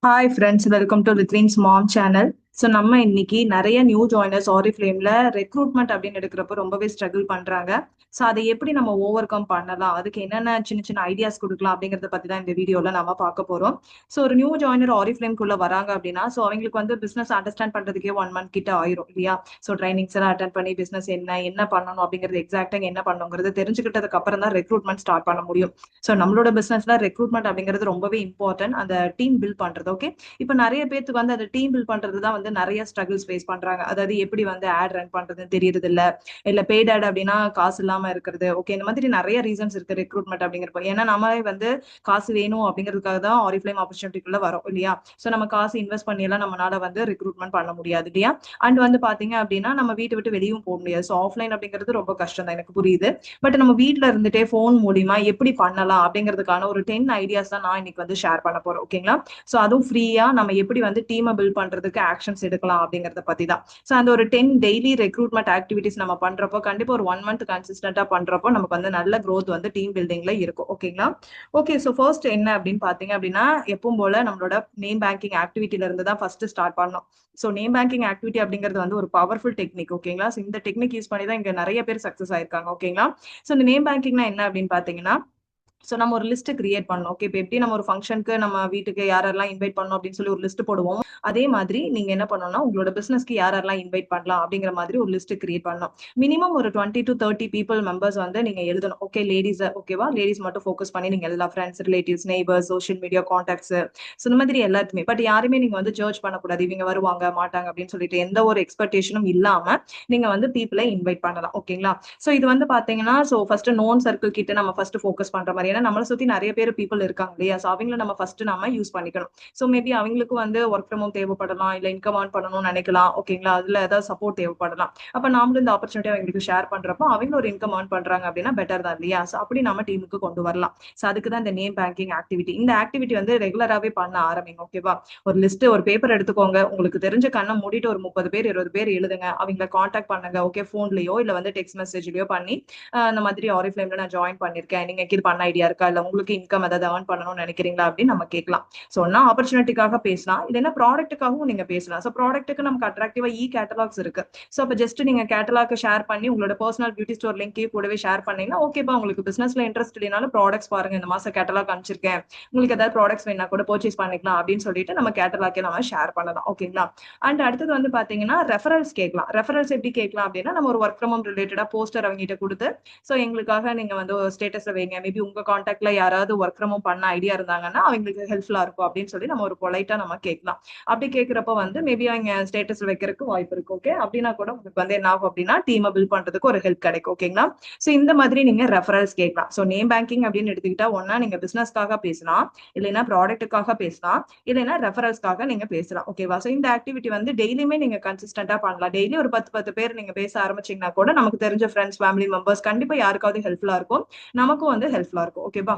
Hi friends, welcome to லித்வின்ஸ் mom channel. So நம்ம இன்னைக்கு நிறைய நியூ ஜாயினர்ஸ் ஆரிஃப்ளேம்ல ரெக்ரூட்மெண்ட் அப்படின்னு எடுக்கிறப்ப ரொம்பவே ஸ்ட்ரகிள் பண்றாங்க. ஸோ அதை எப்படி நம்ம ஓவர் கம் பண்ணலாம், அதுக்கு என்னென்ன சின்ன சின்ன ஐடியாஸ் கொடுக்கலாம் அப்படிங்கறத பத்தி தான் இந்த வீடியோல நம்ம பார்க்க போறோம். ஸோ ஒரு நியூ ஜாயினர் ஆரிஃப்ளேம்குள்ள வராங்க அப்படின்னா ஸோ அவங்களுக்கு வந்து பிசினஸ் அண்டர்ஸ்டாண்ட் பண்றதுக்கே 1 மந்த் கிட்ட ஆயிரும் இல்லையா? ஸோ ட்ரைனிங்ஸ் எல்லாம் அட்டன் பண்ணி பிசினஸ் என்ன பண்ணணும் அப்படிங்கிறது எக்ஸாக்டா என்ன பண்ணணுங்கிறது தெரிஞ்சுக்கிட்டதுக்கு அப்புறம் தான் ரெக்ரூட்மெண்ட் ஸ்டார்ட் பண்ண முடியும். ஸோ நம்மளோட பிசினஸ்ல ரெக்ரூட்மெண்ட் அப்படிங்கிறது ரொம்பவே இம்பார்ட்டன்ட், அந்த டீம் பில்ட் பண்றது. ஓகே, இப்ப நிறைய பேருக்கு வந்து அந்த டீம் பில்ட் பண்றதுதான் வந்து நிறைய ஸ்ட்ரகிள்ஸ் ஃபேஸ் பண்றாங்க. அதாவது எப்படி வந்து ஆட் ரன் பண்றதுன்னு தெரியறது இல்ல பெய்ட் ஆட் அப்படின்னா காசு இல்லாம இருக்கிறது. ஓகே, இந்த மாதிரி நிறைய ரீசன்ஸ் இருக்கு ரெக்ரூட்மெண்ட் அப்படிங்கிறப்போ. ஏன்னா நம்மளே வந்து காசு வேணும் அப்படிங்கிறதுக்காக தான் ஆரிஃப்ளேம் ஆப்பர்ச்சுனிட்டிக்குள்ள வரும் இல்லையா? சோ நம்ம காசு இன்வெஸ்ட் பண்ணி எல்லாம் நம்மளால வந்து ரெக்ரூட்மெண்ட் பண்ண முடியாது இல்லையா? அண்ட் வந்து பாத்தீங்க அப்படின்னா நம்ம வீட்டை விட்டு வெளியும் போக முடியாது. ஸோ ஆஃப்லைன் அப்படிங்கிறது ரொம்ப கஷ்டம் தான், எனக்கு புரியுது. பட் நம்ம வீட்ல இருந்துட்டே போன் மூலியமா எப்படி பண்ணலாம் அப்படிங்கிறதுக்கான ஒரு 10 ஐடியாஸ் தான் நான் இன்னைக்கு வந்து ஷேர் பண்ண போறேன். ஓகேங்களா? சோ அதுவும் ஃப்ரீயா நம்ம எப்படி வந்து டீமை பில்ட் பண்றதுக்கு ஆக்ஷன்ஸ் எடுக்கலாம் அப்படிங்கறத பத்தி தான். சோ அந்த ஒரு 10 டெய்லி ரெக்ரூட்மெண்ட் ஆக்டிவிட்டிஸ் நம்ம பண்றப்போ கண்டிப்பா ஒரு 1 மந்த் கன்சிஸ்டன்டா பண்றப்போ நமக்கு வந்து நல்ல growth வந்து டீம் பில்டிங்ல இருக்கும். ஓகேங்களா? ஓகே, சோ ஃபர்ஸ்ட் என்ன அப்படின்னு பாத்தீங்க அப்படின்னா எப்பவும் போல நம்மளோட நேம் பேங்கிங் ஆக்டிவிட்டில இருந்து தான் ஃபர்ஸ்ட் ஸ்டார்ட் பண்ணோம். சோ நேம் பேங்கிங் ஆக்டிவிட்டி அப்படிங்கிறது வந்து ஒரு பவர்ஃபுல் டெக்னிக். ஓகேங்களா? சோ இந்த டெக்னிக் யூஸ் பண்ணி தான் இங்க நிறைய பேர் சக்சஸ் ஆயிருக்காங்க. ஓகேங்களா? சோ இந்த நேம் பேங்கிங்னா என்ன அப்படின்னு பாத்தீங்கன்னா சோ நம்ம ஒரு லிஸ்ட் கிரியேட் பண்ணோம். ஓகே, இப்போ எப்படி நம்ம ஒரு ஃபங்க்ஷனுக்கு நம்ம வீட்டுக்கு யாரெல்லாம் இன்வைட் பண்ணணும் அப்படின்னு சொல்லி ஒரு லிஸ்ட் போடுவோம். அதே மாதிரி நீங்க என்ன பண்ணணும்னா உங்களோட பிசினஸ்க்கு யாரெல்லாம் இன்வைட் பண்ணலாம் அப்படிங்கிற மாதிரி ஒரு லிஸ்ட் கிரியேட் பண்ணணும். மினிமம் ஒரு 20 to 30 பீப்புள் மெம்பர்ஸ் வந்து நீங்க எழுதணும். ஓகே, லேடிஸ் ஓகேவா? லேடிஸ் மட்டும் ஃபோக்கஸ் பண்ணி நீங்க எல்லா friends, relatives, neighbours, social media contacts, so இந்த மாதிரி எல்லாத்துமே. பட் யாருமே நீங்க வந்து ஜட்ஜ் பண்ணக்கூடாது, இவங்க வருவாங்க மாட்டாங்க அப்படின்னு சொல்லிட்டு எந்த ஒரு எக்ஸ்பெக்டேஷனும் இல்லாம நீங்க வந்து பீப்புளை இன்வைட் பண்ணலாம். ஓகேங்களா? சோ இது வந்து பாத்தீங்கன்னா சோ ஃபர்ஸ்ட் நோன் சர்க்கிள் கிட்ட நம்ம ஃபர்ஸ்ட் ஃபோக்கஸ் பண்ற மாதிரி. ஏன்னா நம்மளை சுத்தி நிறைய பேர் பீப்புள் இருக்காங்க இல்லையா? சோ அவங்கள நம்ம ஃபர்ஸ்ட் நம்ம யூஸ் பண்ணிக்கணும். சோ மேபி அவங்களுக்கு வந்து ஒர்க் ஃப்ரம் ஹோம் தேவைப்படலாம், இல்ல இன்கம் ஆன் பண்ணணும்னு நினைக்கலாம். ஓகேங்களா? அதுல ஏதாவது சப்போர்ட் தேவைப்படலாம். அப்ப நாமளும் இந்த ஆப்பர்ச்சுனிட்டி அவங்களுக்கு ஷேர் பண்றப்போ அவங்க ஒரு இன்கம் ஆன் பண்றாங்க அப்படின்னா பெட்டர் தான் இல்லையா? சோ அப்படி நம்ம டீமுக்கு கொண்டு வரலாம். சோ அதுக்கு தான் இந்த நேம் பேங்கிங் ஆக்டிவிட்டி. இந்த ஆக்டிவிட்டி வந்து ரெகுலராகவே பண்ண ஆரம்பிங்க. ஓகேவா? ஒரு லிஸ்ட் ஒரு பேப்பர் எடுத்துக்கோங்க. உங்களுக்கு தெரிஞ்ச கண்ணை மூடிட்டு ஒரு 30 பேர் 20 பேர் எழுதுங்க. அவங்களை காண்டாக்ட் பண்ணுங்க. ஓகே, போன்லயோ இல்ல வந்து டெக்ஸ்ட் மெசேஜ்லயோ பண்ணி அந்த மாதிரி ஆரிஃப்ளேம்ல நான் ஜாயின் பண்ணிருக்கேன், நீங்க இது பண்ண ஐடியா இருக்கா, இல்ல உங்களுக்கு இன்கம் ஏதாவது ஏர்ன் பண்ணணும்னு நினைக்கிறீங்களா அப்படின்னு நம்ம கேட்கலாம். சோ ஒன்னா ஆப்பர்ச்சுனிட்டிக்காக பேசலாம், இல்லைன்னா ப்ராடக்ட்டுக்காகவும் நீங்க பேசலாம். சோ ப்ராடக்ட்டுக்கு நமக்கு அட்ராக்டிவா கேட்டலாக்ஸ் இருக்கு. சோ அப்ப ஜஸ்ட் நீங்க கேட்டலாக் ஷேர் பண்ணி உங்களோட பர்சனல் பியூட்டி ஸ்டோர் லிங்க் கூடவே ஷேர் பண்ணீங்கன்னா ஓகேப்பா, உங்களுக்கு பிசினஸ்ல இன்ட்ரெஸ்ட் இல்லைனாலும் ப்ராடக்ட்ஸ் பாருங்க, இந்த மாசம் கேட்டலாக் அனுப்பிச்சிருக்கேன், உங்களுக்கு ஏதாவது ப்ராடக்ட்ஸ் வேணா கூட பர்ச்சேஸ் பண்ணிக்கலாம் அப்படின்னு சொல்லிட்டு நம்ம கேட்டலாக்கே நம்ம ஷேர் பண்ணலாம். ஓகேங்களா? அண்ட் அடுத்தது வந்து பாத்தீங்கன்னா ரெஃபரல்ஸ் கேட்கலாம். ரெஃபரல்ஸ் எப்படி கேட்கலாம் அப்படின்னா நம்ம ஒரு ஒர்க் ஃப்ரம் ஹோம் ரிலேட்டடா போஸ்டர் அவங்க கிட்ட கொடுத்து சோ எங்களுக்காக நீங்க வந்து ஸ்டேட்டஸ்ல வைங்க, மேபி உங்க கான்டாக்ட்ல யாராவது ஒர்க் ஃப்ரம் ஹோம் பண்ண ஐடியா இருந்தாங்கன்னா அவங்களுக்கு ஹெல்ப்ஃபுல்லா இருக்கும் அப்படின்னு சொல்லி நம்ம ஒரு பொலைட்டா நம்ம கேட்கலாம். அப்படி கேட்கிறப்ப வந்து மேபி அவங்க ஸ்டேட்டஸ் வைக்கிறதுக்கு வாய்ப்பு இருக்கு. ஓகே, அப்படின்னா கூட உங்களுக்கு வந்து என்ன ஆகும் அப்படின்னா டீமை பில்ட் பண்றதுக்கு ஒரு ஹெல்ப் கிடைக்கும். ஓகேங்களா? சோ இந்த மாதிரி நீங்க ரெஃபரல்ஸ் கேட்கலாம். சோ நேம் பேங்கிங் அப்படின்னு எடுத்துக்கிட்டா ஒன்னா நீங்க பிசினஸ்க்காக பேசலாம், இல்லைன்னா ப்ராடக்ட்டுக்காக பேசலாம், இல்லைன்னா ரெஃபரல்ஸ்க்காக நீங்க பேசலாம். ஓகேவா? சோ இந்த ஆக்டிவிட்டி வந்து டெய்லியுமே நீங்க கன்சிஸ்டன்டா பண்ணலாம். டெய்லி ஒரு 10 பேர் நீங்க பேச ஆரம்பிச்சீங்கன்னா கூட நமக்கு தெரிஞ்ச ஃப்ரெண்ட்ஸ், ஃபேமிலி மெம்பர்ஸ் கண்டிப்பா யாருக்காவது ஹெல்ப்ஃபுல்லா இருக்கும், நமக்கும் வந்து ஹெல்ப்ஃபுல்லா இருக்கும். ஓகேவா?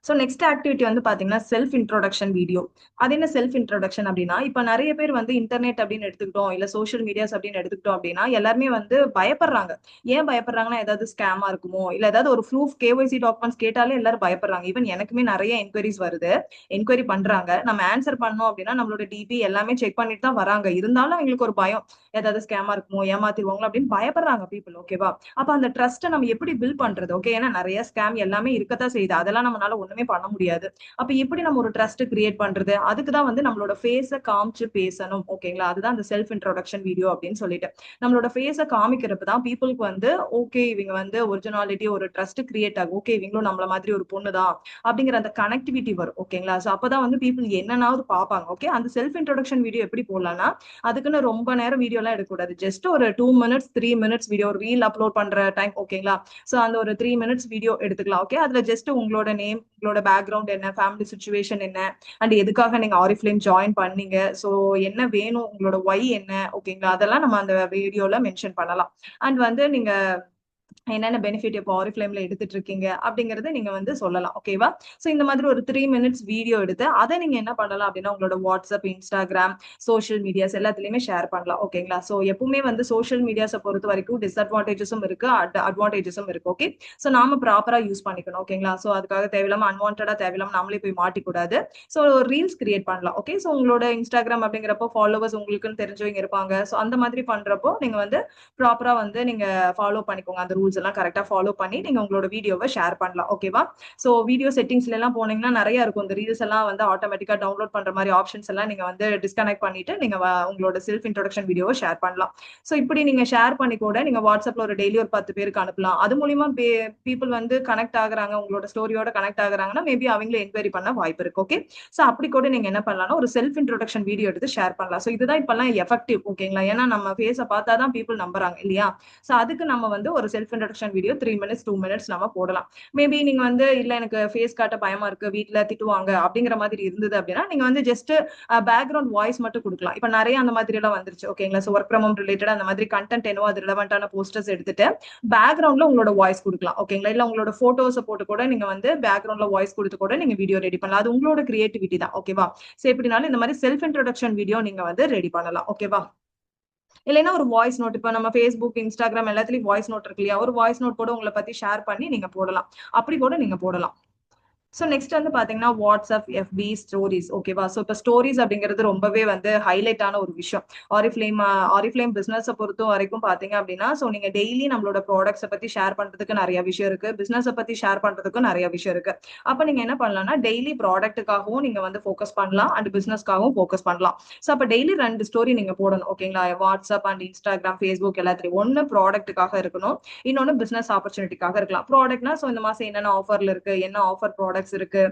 சோ நெக்ஸ்ட் ஆக்டிவிட்டி வந்து பாத்தீங்கன்னா செல்ஃப் இன்ட்ரோடக்ஷன் வீடியோ. அது என்ன செல்ஃப் இன்ட்ரோடக்ஷன் அப்படின்னா இப்ப நிறைய பேர் வந்து இன்டர்நெட் அப்படின்னு எடுத்துக்கிட்டோம், இல்ல சோஷியல் மீடியாஸ் அப்படின்னு எடுத்துக்கிட்டோம் அப்படின்னா எல்லாருமே வந்து பயப்படுறாங்க. ஏன் பயப்படுறாங்கன்னா ஏதாவது ஸ்கேமா இருக்குமோ, இல்ல ஏதாவது ஒரு ப்ரூஃப் கேஒய்சி டாக்குமெண்ட்ஸ் கேட்டாலே எல்லாரும் பயப்படுறாங்க. ஈவன் எனக்குமே நிறைய என்கொயரிஸ் வருது, என்கொயரி பண்றாங்க. நம்ம ஆன்சர் பண்ணோம் அப்படின்னா நம்மளோட டிபி எல்லாமே செக் பண்ணிட்டு தான் வராங்க. இருந்தாலும் அவங்களுக்கு ஒரு பயம், ஏதாவது ஸ்கேமா இருக்குமோ, ஏமாத்திடுவாங்களோ அப்படின்னு பயப்படுறாங்க பீப்புள். ஓகேவா? அப்ப அந்த ட்ரஸ்ட்டை நம்ம எப்படி பில்ட் பண்றது? ஓகே, ஏன்னா நிறைய ஸ்கேம் எல்லாமே இருக்கத்தான் செய்யுது, அதெல்லாம் நம்மளால ஒண்ணுமே பண்ண முடியாது. அப்ப எப்படி நம்ம ஒரு ட்ரஸ்ட் கிரியேட் பண்றது? அதுக்கு தான் வந்து நம்மளோட ஃபேஸ காமிச்சு பேசணும். ஓகேங்களா? அதுதான் அந்த செல்ஃப் இன்ட்ரோடக்ஷன் வீடியோ அப்படின்னு சொல்லிட்டு நம்மளோட ஃபேஸ காமிக்கிறப்ப தான் பீப்புளுக்கு வந்து ஓகே இவங்க வந்து ஒரிஜினாலிட்டி ஒரு ட்ரஸ்ட் கிரியேட் ஆகும். ஓகே, இவங்களும் நம்மள மாதிரி ஒரு பொண்ணு தான் அப்படிங்கிற அந்த கனெக்டிவிட்டி வரும். ஓகேங்களா? சோ அப்பதான் வந்து பீப்புள் என்னன்னாவது பார்ப்பாங்க. ஓகே, அந்த செல்ஃப் இன்ட்ரோடக்ஷன் வீடியோ எப்படி போடலாம்னா அதுக்குன்னு ரொம்ப நேரம் வீடியோ எல்லாம் எடுக்கக்கூடாது. ஜஸ்ட் ஒரு 2 மினிட்ஸ் 3 மினிட்ஸ் வீடியோ, ஒரு ரீல் அப்லோட் பண்ற டைம். ஓகேங்களா? சோ அந்த ஒரு 3 மினிட்ஸ் வீடியோ எடுத்துக்கலாம். ஓகே, அதுல ஜஸ்ட் உங்களோட நேம், உங்களோட பேக்ரவுண்ட் என்ன, ஃபேமிலி சுச்சுவேஷன் என்ன, அண்ட் எதுக்காக நீங்க ஆரிஃப்ளேம் ஜாயின் பண்ணீங்க, சோ என்ன வேணும், உங்களோட ஒய் என்ன, ஓகேங்களா? அதெல்லாம் நம்ம அந்த வீடியோல மென்ஷன் பண்ணலாம். அண்ட் வந்து நீங்க என்னென்ன பெனிஃபிட் இப்போ ஆரிஃப்ளேம்ல எடுத்துட்டு இருக்கீங்க அப்படிங்கறத நீங்க வந்து சொல்லலாம். ஓகேவா? சோ இந்த மாதிரி ஒரு 3 மினிட்ஸ் வீடியோ எடுத்து அதை நீங்க என்ன பண்ணலாம் அப்படின்னா உங்களோட வாட்ஸ்அப், இன்ஸ்டாகிராம், சோஷியல் மீடியாஸ் எல்லாத்துலயுமே ஷேர் பண்ணலாம். ஓகேங்களா? சோ எப்பவுமே வந்து சோஷியல் மீடியாஸை பொறுத்த வரைக்கும் டிஸ்அட்வான்டேஜஸும் இருக்கு, அட்வான்டேஜஸும் இருக்கு. ஓகே, சோ நாம ப்ராப்பரா யூஸ் பண்ணிக்கணும். ஓகேங்களா? சோ அதுக்காக தேவையில்லாம அன்வான்டா தேவையில்லாம நாமளே போய் மாட்டிக்கூடாது. சோ ரீல்ஸ் கிரியேட் பண்ணலாம். ஓகே, சோ உங்களோட இன்ஸ்டாகிராம் அப்படிங்கிறப்போ ஃபாலோவர்ஸ் உங்களுக்குன்னு தெரிஞ்சவங்க இருப்பாங்க. சோ அந்த மாதிரி பண்றப்போ நீங்க வந்து ப்ராப்பரா வந்து நீங்க ஃபாலோ பண்ணிக்கோங்க. அந்த ரூல்ஸ் எல்லாம் கரெக்டா ஃபாலோ பண்ணி நீங்க உங்களோட வீடியோவை ஷேர் பண்ணலாம். ஓகேவா? சோ வீடியோ செட்டிங்ஸ்ல எல்லாம் போனீங்கன்னா நிறைய இருக்கும். இந்த ரீல்ஸ் எல்லாம் வந்து ஆட்டோமேட்டிக்கா டவுன்லோட் பண்ற மாதிரி ஆப்ஷன்ஸ் எல்லாம் நீங்க வந்து டிஸ்கனெக்ட் பண்ணிட்டு நீங்க உங்களோட செல்ஃப் இன்ட்ரோடக்ஷன் வீடியோவை ஷேர் பண்ணலாம். சோ இப்படி நீங்க ஷேர் பண்ணி கூட நீங்க வாட்ஸ்அப்ல ஒரு டெய்லி ஒரு 10 பேருக்கு அனுப்பலாம். அது மூலியமா பீப்புள் வந்து கனெக்ட் ஆகுறாங்க, உங்களோட ஸ்டோரியோட கனெக்ட் ஆகுறாங்கன்னா மேபி அவங்களே என்கொயரி பண்ண வாய்ப்பு இருக்கு. ஓகே, சோ அப்படி கூட நீங்க என்ன பண்ணலாம்னா ஒரு செல்ஃப் இன்ட்ரோடக்ஷன் வீடியோ எடுத்து ஷேர் பண்ணலாம். சோ இதுதான் இப்பெல்லாம் எஃபெக்டிவ். ஓகேங்களா? ஏன்னா நம்ம ஃபேஸை பார்த்தாதான் பீப்புள் நம்புறாங்க இல்லையா? சோ அதுக்கு நம்ம வந்து ஒரு self introduction video 3 minutes 2 minutes நம்ம போடலாம். மேபி நீங்க வந்து இல்ல எனக்கு ஃபேஸ் காட்ட பயமா இருக்கு, வீட்ல திட்டுவாங்க அப்படிங்கிற மாதிரி இருந்தது அப்படின்னா நீங்க வந்து ஜஸ்ட் பேக்ரவுண்ட் வாய்ஸ் மட்டும் கொடுக்கலாம். இப்ப நிறைய அந்த மாதிரி எல்லாம் வந்துருச்சு. ஓகேங்களா? So work from home related அந்த மாதிரி கண்டென்ட் என்னவோ அது ரிலவெண்டான போஸ்டர்ஸ் எடுத்துட்டு பேக்ரவுண்ட்ல உங்களோட வாய்ஸ் கொடுக்கலாம். ஓகேங்களா? இல்ல உங்களோட போட்டோஸை போட்டு கூட நீங்க வந்து பேக்ரவுண்ட்ல வாய்ஸ் கொடுத்து கூட நீங்க வீடியோ ரெடி பண்ணலாம். அது உங்களோட கிரியேட்டிவிட்டி தான். ஓகேவா? சோ எப்படினாலும் இந்த மாதிரி செல்ஃப் இன்ட்ரோடக்ஷன் வீடியோ நீங்க வந்து ரெடி பண்ணலாம். ஓகேவா? இல்லைன்னா ஒரு வாய்ஸ் நோட், இப்ப நம்ம ஃபேஸ்புக், இன்ஸ்டாகிராம் எல்லாத்துலயும் வாய்ஸ் நோட் இருக்கு இல்லையா? ஒரு வாய்ஸ் நோட் கூட உங்களை பத்தி ஷேர் பண்ணி நீங்க போடலாம். அப்படி கூட நீங்க போடலாம். சோ நெக்ஸ்ட் வந்து பாத்தீங்கன்னா வாட்ஸ்அப், எஃபி ஸ்டோரிஸ். ஓகேவா? சோ இப்ப ஸ்டோரிஸ் அப்படிங்கிறது ரொம்பவே வந்து ஹைலைட் ஆன ஒரு விஷயம். ஆரிஃப்ளேம் பிசினஸ் பொறுத்த வரைக்கும் பாத்தீங்க அப்படின்னா சோ நீங்க டெய்லி நம்மளோட ப்ராடக்ட்ஸை பத்தி ஷேர் பண்றதுக்கு நிறைய விஷயம் இருக்கு, பிசினஸ் பத்தி ஷேர் பண்றதுக்கும் நிறைய விஷயம் இருக்கு. அப்ப நீங்க என்ன பண்ணலாம்னா டெய்லி ப்ராடக்ட்டுக்காகவும் நீங்க வந்து ஃபோக்கஸ் பண்ணலாம் அண்ட் பிசினஸ்க்காகவும் ஃபோக்கஸ் பண்ணலாம். சோ அப்ப டெய்லி 2 ஸ்டோரி நீங்க போடணும். ஓகேங்களா? வாட்ஸ்அப் அண்ட் இன்ஸ்டாகிராம், ஃபேஸ்புக் எல்லாத்துலயும் ஒன்னு ப்ராடக்ட்டுக்காக இருக்கணும், இன்னொன்னு பிசினஸ் ஆப்பர்ச்சுனிட்டிக்காக இருக்கலாம். ப்ராடக்ட்னா சோ இந்த மாசம் என்னென்ன ஆஃபர்ல இருக்கு, என்ன ஆஃபர் ப்ராடக்ட்ஸ் இருக்கு,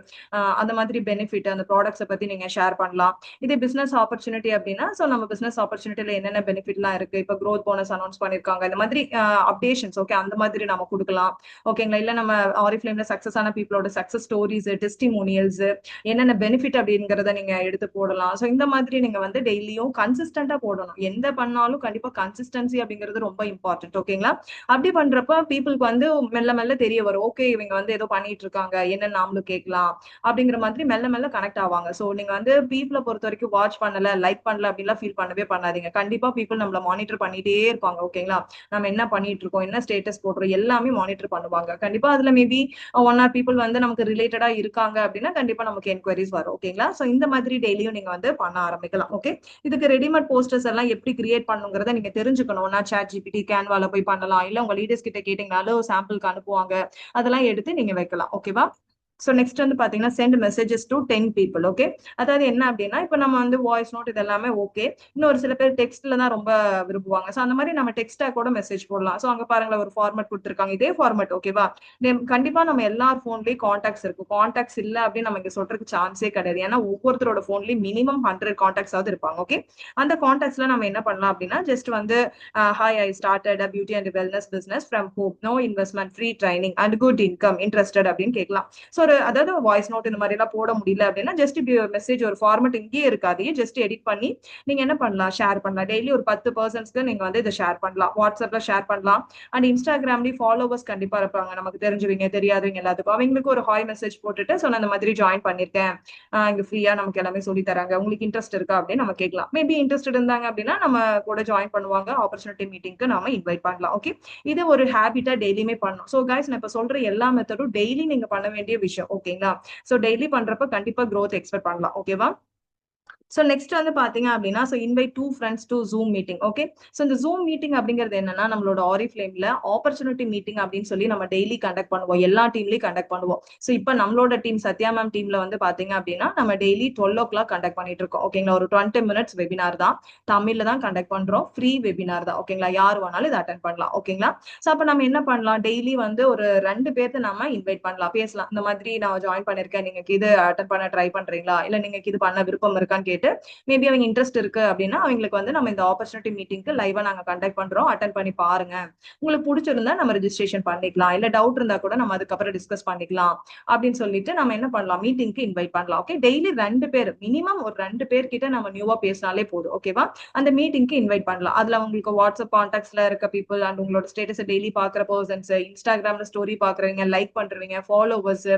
அந்த மாதிரி பெனிஃபிட் அந்த ப்ராடக்ட்ஸை பத்தி நீங்க ஷேர் பண்ணலாம். இதே பிசினஸ் ஆப்பர்ச்சுனிட்டி அப்படின்னா சோ நம்ம பிசினஸ் ஆப்பர்ச்சுனிட்டில என்னென்ன பெனிஃபிட்லாம் இருக்கு, இப்ப growth போனஸ் அனௌன்ஸ் பண்ணிருக்காங்க, இந்த மாதிரி அப்டேஷன்ஸ். ஓகே, அந்த மாதிரி நம்ம கொடுக்கலாம். ஓகேங்களா? இல்ல நம்ம ஆரிஃப்ளேம்ல சக்சஸ் ஆன பீப்புளோட சக்சஸ் ஸ்டோரிஸ், டெஸ்டிமோனியல்ஸ், என்னென்ன பெனிஃபிட் அப்படிங்கறத நீங்க எடுத்து போடலாம். சோ இந்த மாதிரி நீங்க வந்து டெய்லியும் கன்சிஸ்டன்டா போடணும். எந்த பண்ணாலும் கண்டிப்பா கன்சிஸ்டன்சி அப்படிங்கிறது ரொம்ப இம்பார்ட்டன்ட். ஓகேங்களா? அப்படி பண்றப்ப பீப்புளுக்கு வந்து மெல்ல மெல்ல தெரிய வரும். ஓகே, இவங்க வந்து ஏதோ பண்ணிட்டு இருக்காங்க, என்ன நாமளும் கேட்கலாம் அப்படிங்கிற மாதிரி மெல்ல மெல்ல கனெக்ட் ஆவாங்க. சோ நீங்க வந்து பீப்புளை பொறுத்த வரைக்கும் வாட்ச் பண்ணல, லைக் பண்ணல அப்படின்லாம் ஃபீல் பண்ணவே பண்ணாதீங்க. கண்டிப்பா பீப்புள் நம்மள மானிட்டர் பண்ணிட்டே இருப்பாங்க. ஓகேங்களா? நம்ம என்ன பண்ணிட்டு இருக்கோம், என்ன ஸ்டேட்டஸ் போடுறோம், எல்லாமே மானிட்டர் பண்ணுவாங்க. கண்டிப்பா அதுல மேபி ஒன் ஆர் பீப்புள் வந்து நமக்கு ரிலேட்டடா இருக்காங்க அப்படின்னா கண்டிப்பா நமக்கு என்கொயரிஸ் வரும். ஓகேங்களா? சோ இந்த மாதிரி டெய்லியும் நீங்க வந்து பண்ண ஆரம்பிக்கலாம். ஓகே, இதுக்கு ரெடிமேட் போஸ்டர்ஸ் எல்லாம் எப்படி கிரியேட் பண்ணுங்கிறத நீங்க தெரிஞ்சுக்கணும். நான் சாட் ஜிபிடி, கேன்வால போய் பண்ணலாம், இல்ல உங்க லீடர்ஸ் கிட்ட கேட்டீங்கனாலும் சாம்பிளுக்கு அனுப்புவாங்க. அதெல்லாம் எடுத்து நீங்க வைக்கலாம். ஓகேவா? சோ நெக்ஸ்ட் வந்து பாத்தீங்கன்னா sent messages to 10 people. Okay, அதாவது என்ன அப்படின்னா இப்ப நம்ம வந்து வாய்ஸ் நோட் இது எல்லாமே ஓகே, இன்னொரு சில பேர் டெக்ஸ்ட்ல தான் ரொம்ப விரும்புவாங்க. சோ அந்த மாதிரி நம்ம டெக்ஸ்டா கூட மெசேஜ் போடலாம். சோ அங்க பாருங்களேன் ஒரு ஃபார்மட் கொடுத்துருக்காங்க, இதே ஃபார்மட். ஓகேவா? கண்டிப்பா நம்ம எல்லார் போன்லயும் கான்டாக்ட்ஸ் இருக்கும். கான்டாக்ட்ஸ் இல்ல அப்படின்னு நம்ம இங்க சொல்றதுக்கு சான்ஸே கிடையாது. ஏன்னா ஒவ்வொருத்தரோட போன்லயும் மினிமம் 100 கான்டாக்ட்ஸ் ஆவது இருப்பாங்க. ஓகே, அந்த கான்டாக்ட்ஸ்ல நம்ம என்ன பண்ணலாம் அப்படின்னா ஜஸ்ட் வந்து hi, I started a beauty and wellness business from home, no investment, free training and good income, interested அப்படின்னு கேட்கலாம். சோ ஒரு அதாவது வாய்ஸ் நோட் இந்த மாதிரி எல்லாம் போட முடியல அப்படின்னா ஜஸ்ட் இப்படி ஒரு மெசேஜ் ஒரு ஃபார்மட் இங்கேயே இருக்காது, ஜஸ்ட் எடிட் பண்ணி நீங்க என்ன பண்ணலாம், ஷேர் பண்ணலாம். டெய்லி ஒரு 10 பர்சன்ஸ்க்கு நீங்க வந்து இதை ஷேர் பண்ணலாம். வாட்ஸ்அப்ல ஷேர் பண்ணலாம் அண்ட் இன்ஸ்டாகிராம்லயும் ஃபாலோவர்ஸ் கண்டிப்பா இருப்பாங்க, நமக்கு தெரிஞ்சவங்க தெரியாதவங்க எல்லாத்துக்கும். அவங்களுக்கு ஒரு ஹாய் மெசேஜ் போட்டுட்டு சொன்ன அந்த மாதிரி ஜாயின் பண்ணிருக்கேன், இங்க ஃப்ரீயா நமக்கு எல்லாமே சொல்லி தராங்க, உங்களுக்கு இன்ட்ரெஸ்ட் இருக்கா அப்படின்னு நம்ம கேட்கலாம். மேபி இன்ட்ரெஸ்ட் இருந்தாங்க அப்படின்னா நம்ம கூட ஜாயின் பண்ணுவாங்க, ஆப்பர்ச்சுனிட்டி மீட்டிங்க்கு நாம இன்வைட் பண்ணலாம். ஓகே, இது ஒரு ஹேபிட்டா டெய்லியுமே பண்ணணும். சோ கைஸ், நான் இப்ப சொல்ற எல்லா மெத்தடும் டெய்லி நீங்க பண்ண வேண்டிய விஷயம். ஓகேங்களா? சோ டெய்லி பண்றப்ப கண்டிப்பா growth எக்ஸ்பெக்ட் பண்ணலாம். ஓகேவா? சோ நெக்ஸ்ட் வந்து பாத்தீங்க அப்படின்னா so invite 2 friends to zoom meeting. Okay, so இந்த ஜூம் மீட்டிங் அப்படிங்கிறது என்னன்னா நம்மளோட ஆரிஃப்ளேம்ல ஆப்பர்ச்சுனிட்டி மீட்டிங் அப்படின்னு சொல்லி நம்ம டெய்லி கண்டக்ட் பண்ணுவோம், எல்லா டீம்லயும் கண்டக்ட் பண்ணுவோம். சோ இப்ப நம்மளோட டீம் சத்யா மேம் டீம்ல வந்து பாத்தீங்க அப்படின்னா நம்ம டெய்லி 12 o'clock கண்டக்ட் பண்ணிட்டு இருக்கோம். ஓகேங்களா? ஒரு 20 மினிட்ஸ் வெபினார் தான், தமிழ்ல தான் கண்டக்ட் பண்றோம், ஃப்ரீ வெபினார் தான். ஓகேங்களா? யார் வேணாலும் இதை அட்டென்ட் பண்ணலாம். ஓகேங்களா? சோ அப்ப நம்ம என்ன பண்ணலாம், டெய்லி வந்து ஒரு 2 பேர்த்த நம்ம இன்வைட் பண்ணலாம், பேசலாம். இந்த மாதிரி நான் ஜாயின் பண்ணிருக்கேன், நீங்க இது அட்டென்ட் பண்ண ட்ரை பண்றீங்களா, இல்ல நீங்க இது பண்ண விருப்பம் இருக்கான்னு சொல்லிட்டு மேபி அவங்க இன்ட்ரெஸ்ட் இருக்கு அப்படின்னா அவங்களுக்கு வந்து நம்ம இந்த ஆப்பர்ச்சுனிட்டி மீட்டிங்க்கு லைவா நாங்க கண்டக்ட் பண்றோம், அட்டன் பண்ணி பாருங்க, உங்களுக்கு பிடிச்சிருந்தா நம்ம ரெஜிஸ்ட்ரேஷன் பண்ணிக்கலாம், இல்ல டவுட் இருந்தா கூட நம்ம அதுக்கப்புறம் டிஸ்கஸ் பண்ணிக்கலாம் அப்படின்னு சொல்லிட்டு நம்ம என்ன பண்ணலாம், மீட்டிங்க்கு இன்வைட் பண்ணலாம். ஓகே, டெய்லி 2 பேர் மினிமம் ஒரு 2 பேர் கிட்ட நம்ம நியூவா பேசினாலே போதும். ஓகேவா, அந்த மீட்டிங்க்கு இன்வைட் பண்ணலாம். அதுல உங்களுக்கு வாட்ஸ்அப் கான்டாக்ட்ஸ்ல இருக்க பீப்புள் அண்ட் உங்களோட ஸ்டேட்டஸ் டெய்லி பாக்குற பர்சன்ஸ், இன்ஸ்டாகிராம்ல ஸ்டோரி பாக்குறவங்க, லைக் பண்றவங்க, ஃபாலோவர்ஸ்,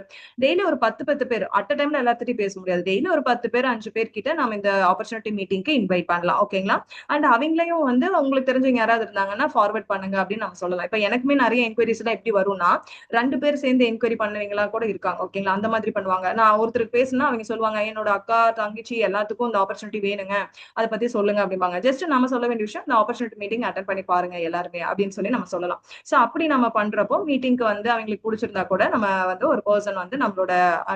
டெய்லி ஒரு 10 பேர் அட் டைம்ல எல்லாத்திட்டையும் பேச முடியாது. டெய்லி ஒரு 10 பேர் 5 பேர் கிட்ட நம்ம இந்த ஆப்பர்ச்சுனிட்டி மீட்டிங்க்கு இன்வைட் பண்ணலாம். ஓகேங்களா, அண்ட் அவங்களையும் வந்து உங்களுக்கு தெரிஞ்சவங்க யாராவது இருந்தாங்கன்னா ஃபார்வர்ட் பண்ணுங்க அப்படின்னு நம்ம சொல்லலாம். இப்ப எனக்குமே நிறைய என்கொயரிஸ் எல்லாம் எப்படி வரும்னா 2 பேர் சேர்ந்து என்கொயரி பண்ணுவீங்களா கூட இருக்காங்க. ஓகேங்களா, அந்த மாதிரி பண்ணுவாங்க. நான் ஒருத்தருக்கு பேசினா அவங்க சொல்லுவாங்க என்னோட அக்கா தங்கச்சி எல்லாத்துக்கும் இந்த ஆப்பர்ச்சுனிட்டி வேணுங்க, அதை பத்தி சொல்லுங்க அப்படிம்பாங்க. ஜஸ்ட் நம்ம சொல்ல வேண்டிய விஷயம் இந்த ஆப்பர்ச்சுனிட்டி மீட்டிங் அட்டன் பண்ணி பாருங்க எல்லாருமே அப்படின்னு சொல்லி நம்ம சொல்லலாம். சோ அப்படி நம்ம பண்றப்போ மீட்டிங்க்கு வந்து அவங்களுக்கு பிடிச்சிருந்தா கூட நம்ம வந்து ஒரு பர்சன் வந்து நம்மளோட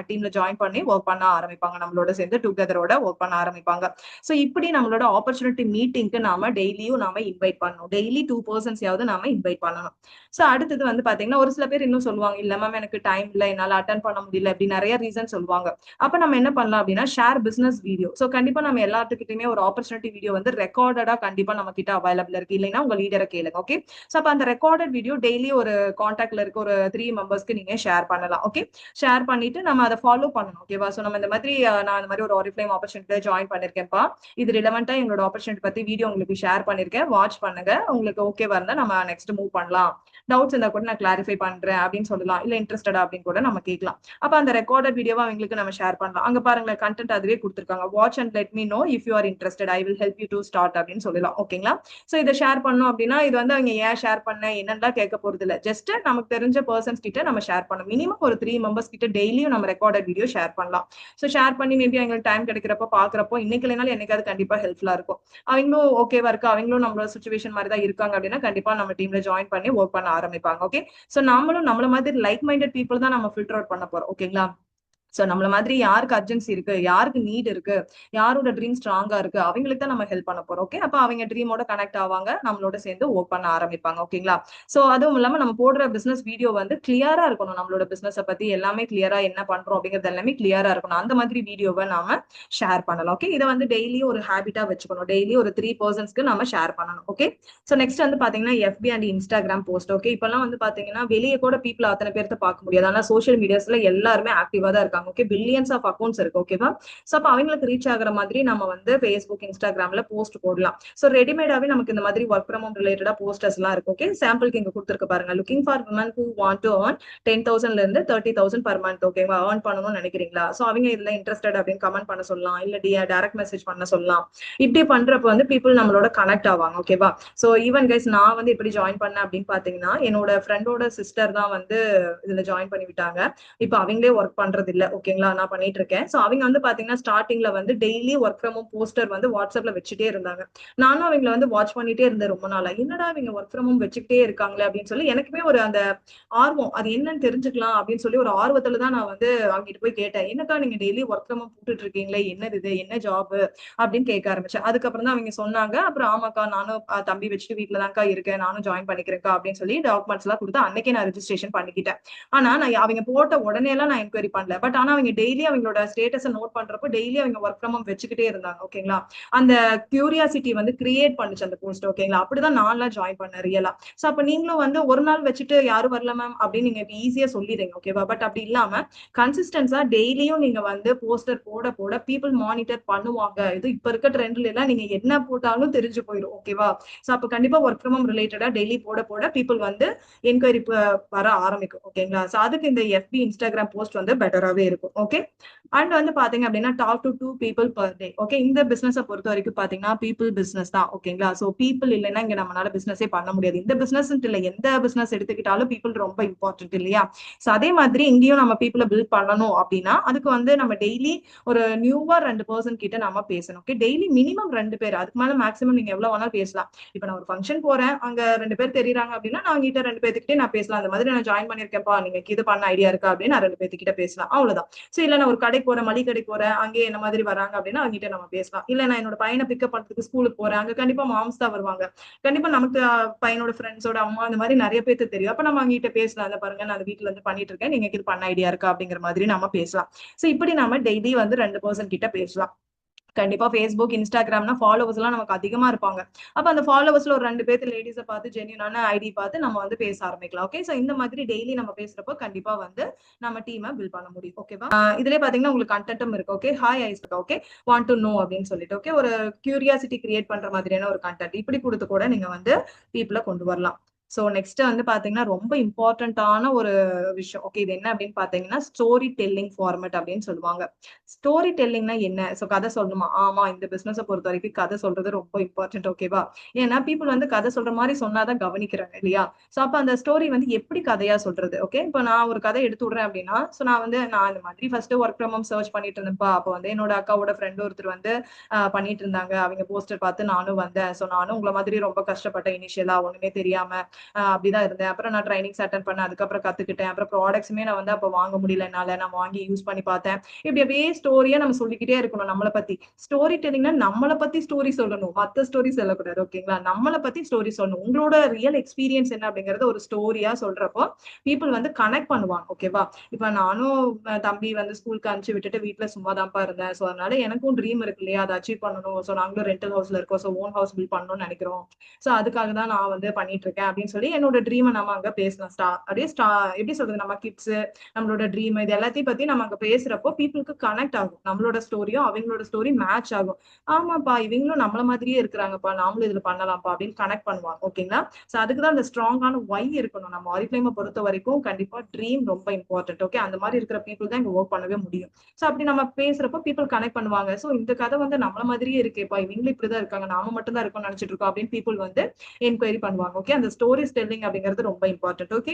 டீம்ல ஜாயின் பண்ணி ஒர்க் பண்ண ஆரம்பிப்பாங்க, நம்மளோட சேர்ந்து டுகெதரோட ஒர்க் பண்ண ஆரம்பிப்பாங்க. சோ இப்படி நம்மளோட ஆப்பர்ச்சுனிட்டி மீட்டிங்க்கு நாம டெய்லியும் நாம இன்வைட் பண்ணணும். டெய்லி 2 பர்சன்ஸாவது நாம இன்வைட் பண்ணணும். சோ அடுத்தது வந்து பாத்தீங்கன்னா ஒரு சில பேர் இன்னும் சொல்லுவாங்க இல்ல மேம் எனக்கு டைம் இல்ல, என்னால அட்டன் பண்ண முடியல, அப்படி நிறைய ரீசன் சொல்லுவாங்க. அப்ப நம்ம என்ன பண்ணலாம் அப்படின்னா ஷேர் பிசினஸ் வீடியோ. சோ கண்டிப்பா நம்ம எல்லாத்துக்கிட்டையுமே ஒரு ஆப்பர்ச்சுனிட்டி வீடியோ வந்து ரெக்கார்டடா கண்டிப்பா நம்ம கிட்ட அவைலபிள் இருக்கு, இல்லைன்னா உங்க லீடரை கேளுங்க. ஓகே, சோ அப்ப அந்த ரெக்கார்டட் வீடியோ டெய்லி ஒரு கான்டாக்ட்ல இருக்க ஒரு 3 மெம்பர்ஸ்க்கு நீங்க ஷேர் பண்ணலாம். ஓகே, ஷேர் பண்ணிட்டு நம்ம அதை ஃபாலோ பண்ணணும். ஓகேவா, சோ நம்ம இந்த மாதிரி நான் இந்த மாதிரி ஒரு ஆரிஃப்ளேம் ஆப்பர்ச்சுனிட்டி ஜாயின் பண்ணிருக்கேன்ப்பா, இது ரிலவெண்டா எங்களோட ஆப்பர்ச்சுனிட்டி பத்தி வீடியோ உங்களுக்கு ஷேர் பண்ணிருக்கேன், வாட்ச் பண்ணுங்க, உங்களுக்கு ஓகேவா இருந்தா நம்ம நெக்ஸ்ட் மூவ் பண்ணலாம், டவுட்ஸ் இருந்தா கூட நான் கிளாரிஃபை பண்றேன் அப்படின்னு சொல்லலாம், இல்ல இன்ட்ரெஸ்டடா அப்படின்னு கூட நம்ம கேட்கலாம். அப்ப அந்த ரெக்கார்டட் வீடியோவை அவங்களுக்கு நம்ம ஷேர் பண்ணலாம். அங்க பாருங்களேன் கண்டென்ட் அதுவே கொடுத்துருக்காங்க, watch and let me know if you are interested, I will help you to start அப்படின்னு சொல்லலாம். ஓகேங்களா, சோ இதை ஷேர் பண்ணோம் அப்படின்னா இது வந்து அவங்க ஏன் ஷேர் பண்ண என்னெல்லாம் கேட்க போறது இல்ல, ஜஸ்ட் நமக்கு தெரிஞ்ச பர்சன்ஸ் கிட்ட நம்ம ஷேர் பண்ணணும். மினிமம் ஒரு 3 மெம்பர்ஸ் கிட்ட டெய்லியும் நம்ம ரெக்கார்டட் வீடியோ ஷேர் பண்ணலாம். சோ ஷேர் பண்ணி மேபி அவங்களுக்கு டைம் கிடைக்கிறப்ப பாக்குறப்போ இன்னைக்கு இல்லைனாலும் என்னைக்காவது கண்டிப்பா ஹெல்ப்ஃபுல்லா இருக்கும். அவங்களும் ஓகேவா இருக்கு, அவங்களும் நம்மளோட சுச்சுவேஷன் மாதிரி தான் இருக்காங்க அப்படின்னா கண்டிப்பா நம்ம டீம்ல ஜாயின் பண்ணி ஒர்க் பண்ண ஆரம்பிப்பாங்க. ஓகே, சோ நாமளும் நம்மள மாதிரி லைக் மைண்டட் பீப்புள் தான் நம்ம ஃபில்டர் அவுட் பண்ண போறோம். ஓகேங்களா, சோ நம்மள மாதிரி யாருக்கு அர்ஜென்சி இருக்கு, யாருக்கு நீட் இருக்கு, யாரோட ட்ரீம் ஸ்ட்ராங்கா இருக்கு, அவங்களுக்கு தான் நம்ம ஹெல்ப் பண்ண போறோம். ஓகே, அப்ப அவங்க ட்ரீமோட கனெக்ட் ஆவாங்க, நம்மளோட சேர்ந்து ஒர்க் பண்ண ஆரம்பிப்பாங்க. ஓகேங்களா, சோ அதுவும் இல்லாம நம்ம போடுற பிசினஸ் வீடியோ வந்து கிளியரா இருக்கணும், நம்மளோட பிசினஸ் பத்தி எல்லாமே கிளியரா என்ன பண்றோம் அப்படிங்கிறது எல்லாமே கிளியரா இருக்கணும். அந்த மாதிரி வீடியோவை நாம ஷேர் பண்ணலாம். ஓகே, இதை வந்து டெய்லி ஒரு ஹேபிட்டா வச்சுக்கணும், டெய்லி ஒரு 3 பர்சன்ஸ்க்கு நம்ம ஷேர் பண்ணணும். ஓகே, சோ நெக்ஸ்ட் வந்து பாத்தீங்கன்னா FB and Instagram post. Okay, இப்பெல்லாம் வந்து பாத்தீங்கன்னா வெளியே கூட பீப்புள் அத்தனை பேர்த்த பார்க்க முடியாது, ஆனா சோஷியல் மீடியாஸ்ல எல்லாருமே ஆக்டிவா தான் இருக்காங்க. ஓகே, பில்லியன்ஸ் ஆஃப் அக்கௌண்ட்ஸ் இருக்கு. ஓகேவா, சோ அப்ப அவங்களுக்கு ரீச் ஆகுற மாதிரி நம்ம வந்து Facebook இன்ஸ்டாகிராம்ல போஸ்ட் போடலாம். சோ ரெடிமேடாவே நமக்கு இந்த மாதிரி ஒர்க் ஃப்ரம் ஹோம் ரிலேட்டடா போஸ்டர்ஸ் எல்லாம் இருக்கு. ஓகே, சாம்பிளுக்கு இங்க கொடுத்துருக்கு பாருங்க, looking for women who want to earn 10,000ல இருந்து 30,000 per month. ஓகேவா, earn பண்ணணும்னு நினைக்கிறீங்களா, சோ அவங்க இதுல இன்ட்ரெஸ்டட் அப்படின்னு கமெண்ட் பண்ண சொல்லலாம், இல்ல டைரக்ட் மெசேஜ் பண்ண சொல்லலாம். இப்படி பண்றப்ப வந்து பீப்புள் நம்மளோட கனெக்ட் ஆவாங்க. ஓகேவா, சோ ஈவன் கைஸ் நான் வந்து எப்படி ஜாயின் பண்ணேன் அப்படின்னு பாத்தீங்கன்னா என்னோட ஃப்ரெண்டோட சிஸ்டர் தான் வந்து இதுல ஜாயின் பண்ணி விட்டாங்க. இப்ப அவங்களே ஒர்க் பண்றது இல்ல. ஓகேங்களா, நான் பண்ணிட்டு இருக்கேன். சோ அவங்க வந்து பாத்தீங்கன்னா ஸ்டார்டிங்ல வந்து daily work from home poster வந்து வாட்ஸ்அப்ல வச்சுட்டே இருந்தாங்க. நானும் அவங்களை வந்து வாட்ச் பண்ணிட்டே இருந்தேன் ரொம்ப நாளா, என்னடா இவங்க ஒர்க் ஃப்ரம் ஹோம் வச்சுக்கிட்டே இருக்காங்களே அப்படின்னு சொல்லி எனக்குமே ஒரு அந்த ஆர்வம், அது என்னன்னு தெரிஞ்சுக்கலாம் அப்படின்னு சொல்லி ஒரு ஆர்வத்துல தான் நான் வந்து அவங்கிட்ட போய் கேட்டேன், என்னக்கா நீங்க டெய்லி ஒர்க் ஃப்ரம் ஹோம் போட்டுட்டு இருக்கீங்களே, என்னது இது, என்ன ஜாப் அப்படின்னு கேட்க ஆரம்பிச்சேன். அதுக்கப்புறம் தான் அவங்க சொன்னாங்க, அப்புறம் ஆமாக்கா நானும் தம்பி வச்சுட்டு வீட்டுல தான்க்கா இருக்கேன், நானும் ஜாயின் பண்ணிக்கிறேன்க்கா அப்படின்னு சொல்லி டாக்குமெண்ட்ஸ் எல்லாம் கொடுத்து அன்னைக்கே நான் ரெஜிஸ்ட்ரேஷன் பண்ணிக்கிட்டேன். ஆனா நான் அவங்க போட்ட உடனே எல்லாம் நான் என்கொயரி பண்ணல. பட் ஆனா அவங்க டெய்லி அவங்களோட ஸ்டேட்டஸை நோட் பண்றப்போ டெய்லி அவங்க ஒர்க் ஃப்ரம் ஹோம் வச்சுக்கிட்டே இருந்தாங்க. ஓகேங்களா, அந்த கியூரியாசிட்டி வந்து கிரியேட் பண்ணுச்சு அந்த போஸ்ட். ஓகேங்களா, அப்படிதான் நான்லாம் ஜாயின் பண்ணேன் ரியலா. சோ அப்ப நீங்களும் வந்து ஒரு நாள் வச்சுட்டு யாரும் வரல மேம் அப்படின்னு நீங்க ஈஸியா சொல்லிடுங்க. ஓகேவா, பட் அப்படி இல்லாம கன்சிஸ்டன்ஸா டெய்லியும் நீங்க வந்து போஸ்டர் போட போட பீப்புள் மானிட்டர் பண்ணுவாங்க. இது இப்ப இருக்க ட்ரெண்ட்ல எல்லாம் நீங்க என்ன போட்டாலும் தெரிஞ்சு போயிடும். ஓகேவா, சோ அப்ப கண்டிப்பா ஒர்க் ஃப்ரம் ஹோம் ரிலேட்டடா டெய்லி போட போட பீப்புள் வந்து என்கொயரி வர ஆரம்பிக்கும். ஓகேங்களா, சோ அதுக்கு இந்த FB இன்ஸ்டாகிராம் போஸ்ட் வந்து பெட்டராவே இருக்கும். ஓகே, அண்ட் வந்து பாத்தீங்க அப்படின்னா talk to 2 people per day. Okay, இந்த பிசினஸ் பொறுத்த வரைக்கும் பாத்தீங்கன்னா பீப்புள் பிசினஸ் தான். ஓகேங்களா, சோ பீப்புள் இல்லைன்னா இங்க நம்மளால பிசினஸே பண்ண முடியாது. இந்த பிசினஸ் இல்ல எந்த பிசினஸ் எடுத்துக்கிட்டாலும் பீப்புள் ரொம்ப இம்பார்ட்டன்ட் இல்லையா. சோ அதே மாதிரி இங்கேயும் நம்ம பீப்புளை பில்ட் பண்ணணும் அப்படின்னா அதுக்கு வந்து நம்ம டெய்லி ஒரு நியூவா 2 பர்சன் கிட்ட நம்ம பேசணும். ஓகே, டெய்லி மினிமம் 2 பேர், அதுக்கு மேல மேக்ஸிமம் நீங்க எவ்வளவு வேணாலும் பேசலாம். இப்ப நான் ஒரு ஃபங்க்ஷன் போறேன், அங்க 2 பேர் தெரியுறாங்க அப்படின்னா நான் கிட்ட 2 பேர்த்துக்கிட்டே நான் பேசலாம், அந்த மாதிரி நான் ஜாயின் பண்ணிருக்கேன்ப்பா, நீங்க இது பண்ண ஐடியா இருக்கா அப்படின்னு நான் 2 பேர்த்துக்கிட்ட பேசலாம், அவ்வளவுதான். சோ இல்ல நான் ஒரு கடைக்கு போறேன், மளிகை கடைக்கு போறேன், அங்கேயே என்ன மாதிரி வராங்க அப்படின்னா அவங்ககிட்ட நம்ம பேசலாம். இல்ல நான் என்னோட பையனை பிக்கப் பண்றதுக்கு ஸ்கூலுக்கு போறேன், அங்க கண்டிப்பா மாம்ஸ் தான் வருவாங்க, கண்டிப்பா நமக்கு பையனோட ஃப்ரெண்ட்ஸோட அம்மா அந்த மாதிரி நிறைய பேருக்கு தெரியும். அப்ப நம்ம அவங்ககிட்ட பேசலாம், அந்த பாருங்க நான் வீட்டுல இருந்து பண்ணிட்டு இருக்கேன், நீங்க இது பண்ண ஐடியா இருக்கா அப்படிங்கிற மாதிரி நம்ம பேசலாம். சோ இப்படி நம்ம டெய்லி வந்து 2 பர்சன் கிட்ட பேசலாம். கண்டிப்பா Facebook, Instagramனா ஃபாலோவர்ஸ் எல்லாம் நமக்கு அதிகமா இருப்பாங்க. அப்ப அந்த ஃபாலோவர்ஸ்ல ஒரு 2 பேத்து லேடீஸ பார்த்து ஜென்யூனான ஐடி பார்த்து நம்ம வந்து பேச ஆரம்பிக்கலாம். ஓகே. சோ இந்த மாதிரி டெய்லி நம்ம பேசுறப்போ கண்டிப்பா வந்து நம்ம டீம பில்ட் பண்ண முடியும். ஓகேவா? இதுலயே பாத்தீங்கன்னா உங்களுக்கு கன்டென்ட்டும் இருக்கு. Okay. Hi ice okay. Want to know அப்படின்னு சொல்லிட்டு ஓகே. ஒரு கியூரியாசிட்டி கிரியேட் பண்ற மாதிரியான ஒரு கண்டென்ட் இப்படி கொடுத்து கூட நீங்க வந்து பீப்புள கொண்டு வரலாம். சோ நெக்ஸ்ட் வந்து பாத்தீங்கன்னா ரொம்ப இம்பார்ட்டன்டான ஒரு விஷயம். ஓகே. இது என்ன அப்படின்னு பாத்தீங்கன்னா ஸ்டோரி டெல்லிங் ஃபார்மேட் அப்படின்னு சொல்லுவாங்க. ஸ்டோரி டெல்லிங்னா என்ன? சோ கதை சொல்லணுமா? ஆமா. இந்த பிசினஸ பொறுத்த வரைக்கும் கதை சொல்றது ரொம்ப இம்பார்ட்டன்ட். ஓகேவா? ஏன்னா பீப்புள் வந்து கதை சொல்ற மாரி சொன்னாதான் கவனிக்கிறாங்க இல்லையா? சோ அப்ப அந்த ஸ்டோரி வந்து எப்படி கதையா சொல்றது? ஓகே. இப்ப நான் ஒரு கதை எடுத்து விடுறேன் அப்படின்னா, சோ நான் இந்த மாதிரி first work from home search பண்ணிட்டு இருந்தேன்ப்பா. அப்ப வந்து என்னோட அக்காவோட ஃப்ரெண்ட் ஒருத்தர் வந்து பண்ணிட்டு இருந்தாங்க. அவங்க போஸ்டர் பார்த்து நானும் வந்தேன். சோ நானும் உங்கள மாதிரி ரொம்ப கஷ்டப்பட்டேன் இனிஷியலா ஒண்ணுமே தெரியாம அப்படிதான் இருந்தேன். அப்புறம் நான் ட்ரைனிங்ஸ் அட்டெண்ட் பண்ணேன். அதுக்கப்புறம் கத்துக்கிட்டேன். அப்புறம் ப்ராடக்ட்ஸுமே நான் வந்து அப்ப வாங்க முடியல என்னால. நான் வாங்கி யூஸ் பண்ணி பார்த்தேன். இப்படி அப்படியே ஸ்டோரியா நம்ம சொல்லிக்கிட்டே இருக்கணும் நம்மள பத்தி. ஸ்டோரி டெல்லிங்னா நம்மள பத்தி ஸ்டோரி சொல்லணும். மத்த ஸ்டோரி சொல்லக்கூடாது. ஓகேங்களா? நம்மள பத்தி ஸ்டோரி சொல்லணும். உங்களோட ரியல் எக்ஸ்பீரியன்ஸ் என்ன அப்படிங்கறத ஒரு ஸ்டோரியா சொல்றப்போ பீப்புள் வந்து கனெக்ட் பண்ணுவாங்க. ஓகேவா? இப்ப நானும் தம்பி வந்து ஸ்கூலுக்கு அனுப்பிச்சு விட்டுட்டு வீட்டுல சும்மா தான்ப்பா இருந்தேன். சோ அதனால எனக்கும் ட்ரீம் இருக்கு இல்லையா? அதை அச்சீவ் பண்ணணும். சோ நாங்களும் ரெண்டல் ஹவுஸ்ல இருக்கோம். சோ ஓன் ஹவுஸ் பில்ட் பண்ணணும்னு நினைக்கிறோம். சோ அதுக்காக தான் நான் வந்து பண்ணிட்டு இருக்கேன் அப்படின்னு சொல்லி என்னோட ட்ரீமை நம்ம அங்க பேசலாம். அப்படியே எப்படி சொல்றது நம்ம கிட்ஸ் நம்மளோட ட்ரீம் இது எல்லாத்தையும் பத்தி நம்ம அங்க பேசுறப்போ பீப்புளுக்கு கனெக்ட் ஆகும். நம்மளோட ஸ்டோரியும் அவங்களோட ஸ்டோரி மேட்ச் ஆகும். ஆமாப்பா இவங்களும் நம்மள மாதிரியே இருக்கிறாங்கப்பா நாமளும் இதுல பண்ணலாம்ப்பா அப்படின்னு கனெக்ட் பண்ணுவாங்க. ஓகேங்களா? சோ அதுக்குதான் அந்த ஸ்ட்ராங்கான ஒய் இருக்கணும். நம்ம ஆரிஃப்ளேமை பொறுத்த வரைக்கும் கண்டிப்பா ட்ரீம் ரொம்ப இம்பார்ட்டன்ட். ஓகே. அந்த மாதிரி இருக்கிற பீப்புள் தான் இங்க ஒர்க் பண்ணவே முடியும். சோ அப்படி நம்ம பேசுறப்போ பீப்புள் கனெக்ட் பண்ணுவாங்க. சோ இந்த கதை வந்து நம்மள மாதிரியே இருக்கேப்பா இவங்களும் இப்படிதான் இருக்காங்க நாம மட்டும் தான் இருக்கோம்னு நினைச்சிட்டு இருக்கோம் அப்படின்னு பீப்புள் வந்து என்கொயரி பண்ணுவாங்க. ஓகே. அந்த ஸ்டோரி டெல்லிங் அப்படிங்கிறது ரொம்ப இம்பார்ட்டன்ட். ஓகே.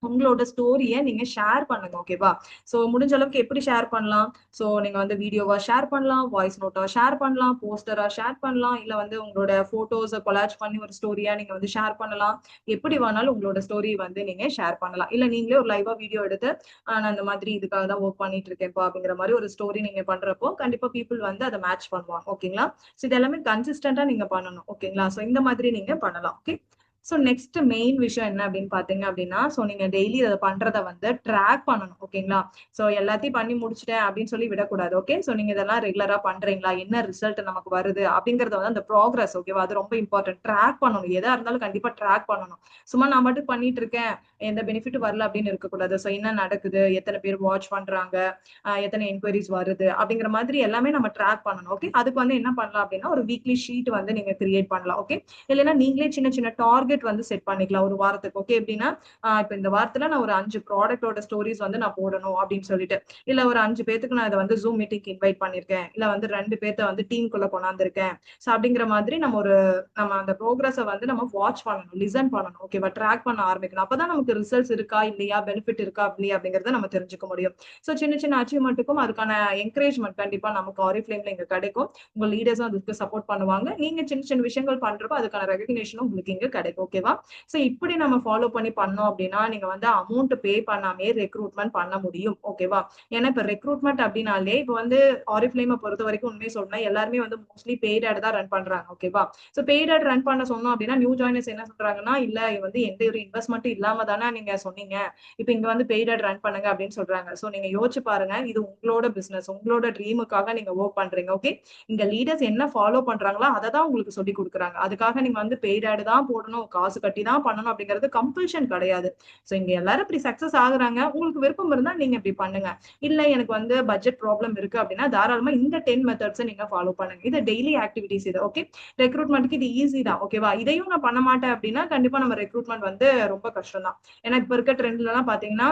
உங்களோட ஸ்டோரிய நீங்க ஷேர் பண்ணுங்க. ஓகேவா? சோ முடிஞ்ச அளவுக்கு எப்படி ஷேர் பண்ணலாம்? சோ நீங்க வந்து வீடியோவா ஷேர் பண்ணலாம், வாய்ஸ் நோட்டா ஷேர் பண்ணலாம், போஸ்டரா ஷேர் பண்ணலாம், இல்ல வந்து உங்களோட போட்டோஸ கொலாஜ் பண்ணி ஒரு ஸ்டோரியா நீங்க வந்து ஷேர் பண்ணலாம். எப்படி வேணாலும் உங்களோட ஸ்டோரி வந்து நீங்க ஷேர் பண்ணலாம். இல்ல நீங்களே ஒரு லைவா வீடியோ எடுத்து நான் இந்த மாதிரி இதுக்காக தான் ஒர்க் பண்ணிட்டு இருக்கேன்ப்பா அப்படிங்கிற மாதிரி ஒரு ஸ்டோரி நீங்க பண்றப்போ கண்டிப்பா பீப்புள் வந்து அதை மேட்ச் பண்ணுவாங்க. ஓகேங்களா? சோ இது எல்லாமே கன்சிஸ்டன்டா நீங்க பண்ணணும். ஓகேங்களா? சோ இந்த மாதிரி நீங்க பண்ணலாம். ஓகே. சோ நெக்ஸ்ட் மெயின் விஷயம் என்ன அப்படின்னு பாத்தீங்க அப்படின்னா சோ நீங்க டெய்லி அதை பண்றத வந்து ட்ராக் பண்ணணும். ஓகேங்களா? சோ எல்லாத்தையும் பண்ணி முடிச்சிட்டேன் அப்படின்னு சொல்லி விடக்கூடாது. ஓகே. சோ நீங்க இதெல்லாம் ரெகுலரா பண்றீங்களா? என்ன ரிசல்ட் நமக்கு வருது அப்படிங்கறத வந்து அந்த ப்ராக்ரஸ் ஓகேவா? அது ரொம்ப இம்பார்ட்டன்ட். ட்ராக் பண்ணணும். எதா இருந்தாலும் கண்டிப்பா ட்ராக் பண்ணணும். சும்மா நான் மட்டும் பண்ணிட்டு இருக்கேன் எந்த பெனிஃபிட் வரல அப்படின்னு இருக்கக்கூடாது. சோ என்ன நடக்குது? எத்தனை பேர் வாட்ச் பண்றாங்க? எத்தனை என்கொயரிஸ் வருது? அப்படிங்கிற மாதிரி எல்லாமே நம்ம ட்ராக் பண்ணணும். ஓகே. அதுக்கு வந்து என்ன பண்ணலாம் அப்படின்னா ஒரு வீக்லி ஷீட் வந்து நீங்க கிரியேட் பண்ணலாம். ஓகே. இல்லைன்னா நீங்களே சின்ன சின்ன டார்கெட் வந்து செட் பண்ணிக்கலாம் ஒரு வாரத்துக்கு. ஓகே. எப்படின்னா இப்ப இந்த வாரத்துல நான் ஒரு 5 ப்ராடக்டோட ஸ்டோரிஸ் வந்து நான் போடணும் அப்படின்னு சொல்லிட்டு இல்ல ஒரு 5 பேத்துக்கு நான் இதை வந்து ஜூம் மீட்டிங் இன்வைட் பண்ணிருக்கேன். இல்ல வந்து 2 பேர்த்த வந்து டீமுக்குள்ள கொண்டாந்துருக்கேன். சோ அப்படிங்கிற மாதிரி நம்ம அந்த ப்ரோக்ரஸ வந்து நம்ம வாட்ச் பண்ணணும், லிசன் பண்ணணும். ஓகேவா? ட்ராக் பண்ண ஆரம்பிக்கணும். அப்பதான் நமக்கு ரிசல்ட்ஸ் இருக்கா இல்லையா, பெனிஃபிட் இருக்கா இல்லையா அப்படிங்கறத நம்ம தெரிஞ்சுக்க முடியும். சோ சின்ன சின்ன அச்சீவ்மெண்ட்டுக்கும் அதுக்கான என்கரேஜ்மெண்ட் கண்டிப்பா நமக்கு ஆரிஃப்ளேம்ல இங்க கிடைக்கும். உங்க லீடர்ஸும் அதுக்கு சப்போர்ட் பண்ணுவாங்க. நீங்க சின்ன சின்ன விஷயங்கள் பண்றப்போ அதுக்கான ரெகக்னேஷனும் உங்களுக்கு இங்க கிடைக்கும். ஓகேவா? சோ இப்படி நம்ம ஃபாலோ பண்ணி பண்ணோம் அப்படின்னா நீங்க வந்து அமௌண்ட் பே பண்ணாமே ரெக்ரூட்மெண்ட் பண்ண முடியும். ஓகேவா? ஏன்னா இப்ப ரெக்ரூட்மெண்ட் அப்படின்னாலே இப்ப வந்து ஆரிஃப்ளேமை பொறுத்த வரைக்கும் உண்மையை சொல்லணும் எல்லாருமே வந்து மோஸ்ட்லி பெய்ட் ஆட் தான் ரன் பண்றாங்க. ஓகேவா? சோ பெய்ட் ஆட் ரன் பண்ண சொன்னோம் அப்படின்னா நியூ ஜாயினர்ஸ் என்ன சொல்றாங்கன்னா இல்ல இது வந்து எந்த ஒரு இன்வெஸ்ட்மெண்ட் இல்லாம தானே நீங்க சொன்னீங்க. இப்ப இங்க வந்து பெய்ட் ஆட் ரன் பண்ணுங்க அப்படின்னு சொல்றாங்க. சோ நீங்க யோசிச்சு பாருங்க இது உங்களோட பிசினஸ் உங்களோட ட்ரீமுக்காக நீங்க ஒர்க் பண்றீங்க. ஓகே. இங்க லீடர்ஸ் என்ன ஃபாலோ பண்றாங்களோ அதை தான் உங்களுக்கு சொல்லி கொடுக்குறாங்க. அதுக்காக நீங்க வந்து பெய்ட் ஆட் தான் போடணும் காசு கட்டி தான் பண்ணணும் அப்படிங்கிறது கம்பல்ஷன் கிடையாது. சோ இங்க எல்லாரும் இப்படி சக்சஸ் ஆகுறாங்க. உங்களுக்கு விருப்பம் இருந்தா நீங்க இப்படி பண்ணுங்க. இல்ல எனக்கு வந்து பட்ஜெட் ப்ராப்ளம் இருக்கு அப்படின்னா தாராளமா இந்த 10 மெத்தட்ஸ் நீங்க ஃபாலோ பண்ணுங்க. இது டெய்லி ஆக்டிவிட்டிஸ் இது. ஓகே. ரெக்ரூட்மெண்ட்க்கு இது ஈஸி தான். ஓகேவா? இதையும் நான் பண்ண மாட்டேன் அப்படின்னா கண்டிப்பா நம்ம ரெக்ரூட்மெண்ட் வந்து ரொம்ப கஷ்டம் தான். ஏன்னா இப்ப இருக்க ட்ரெண்ட்ல எல்லாம் பாத்தீங்கன்னா